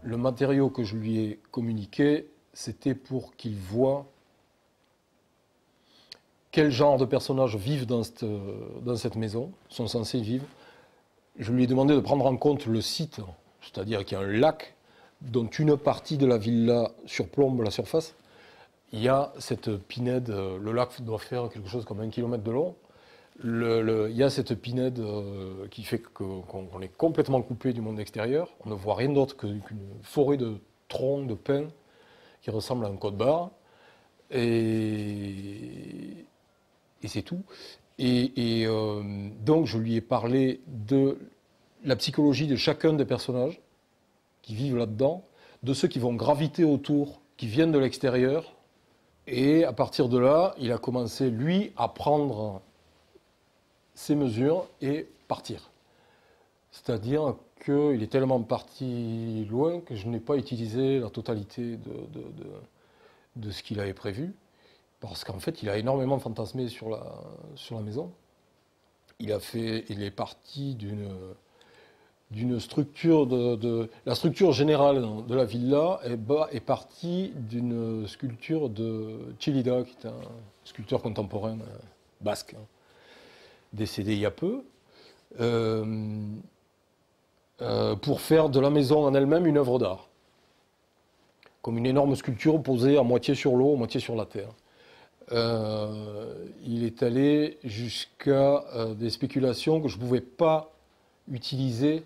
Le matériau que je lui ai communiqué, c'était pour qu'il voie quel genre de personnages vivent dans cette maison, sont censés vivre. Je lui ai demandé de prendre en compte le site, c'est-à-dire qu'il y a un lac dont une partie de la villa surplombe la surface. Il y a cette pinède, le lac doit faire quelque chose comme 1 kilomètre de long. Il y a cette pinède qui fait qu'on est complètement coupé du monde extérieur. On ne voit rien d'autre qu'une forêt de troncs, de pins, qui ressemble à un code-barre. Et c'est tout. Donc je lui ai parlé de la psychologie de chacun des personnages qui vivent là-dedans, de ceux qui vont graviter autour, qui viennent de l'extérieur. Et à partir de là, il a commencé, lui, à prendre ses mesures et partir. C'est-à-dire qu'il est tellement parti loin que je n'ai pas utilisé la totalité de ce qu'il avait prévu. Parce qu'en fait, il a énormément fantasmé sur la maison. Il est parti d'une structure la structure générale de la villa est partie d'une sculpture de Chillida, qui est un sculpteur contemporain basque, décédé il y a peu, pour faire de la maison en elle-même une œuvre d'art, comme une énorme sculpture posée à moitié sur l'eau, à moitié sur la terre. Il est allé jusqu'à des spéculations que je ne pouvais pas utiliser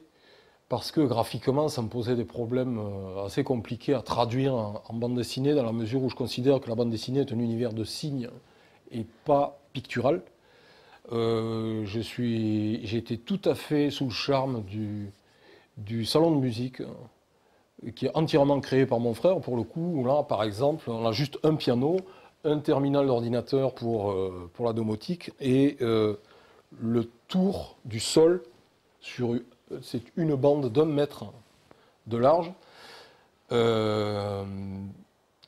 parce que graphiquement, ça me posait des problèmes assez compliqués à traduire en bande dessinée, dans la mesure où je considère que la bande dessinée est un univers de signes et pas pictural. J'ai été tout à fait sous le charme du salon de musique, qui est entièrement créé par mon frère, pour le coup, où là, par exemple, on a juste un piano, un terminal d'ordinateur pour la domotique, et le tour du sol, c'est une bande d'1 mètre de large,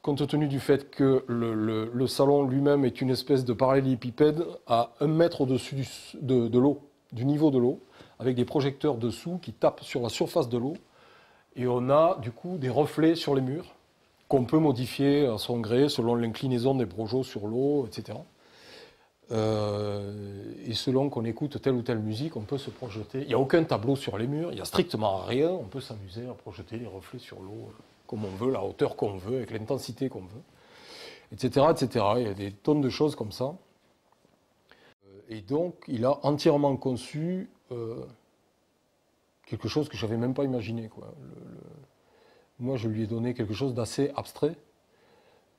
compte tenu du fait que le salon lui-même est une espèce de parallélépipède à 1 mètre au-dessus de l'eau, du niveau de l'eau, avec des projecteurs dessous qui tapent sur la surface de l'eau, et on a du coup des reflets sur les murs qu'on peut modifier à son gré selon l'inclinaison des projets sur l'eau, etc. Et selon qu'on écoute telle ou telle musique, on peut se projeter. Il n'y a aucun tableau sur les murs, il n'y a strictement rien. On peut s'amuser à projeter les reflets sur l'eau comme on veut, la hauteur qu'on veut, avec l'intensité qu'on veut, etc., etc. Il y a des tonnes de choses comme ça. Et donc, il a entièrement conçu quelque chose que je n'avais même pas imaginé, quoi. Moi, je lui ai donné quelque chose d'assez abstrait.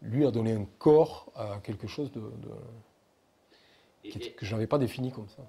Lui a donné un corps à quelque chose que je n'avais pas défini comme ça.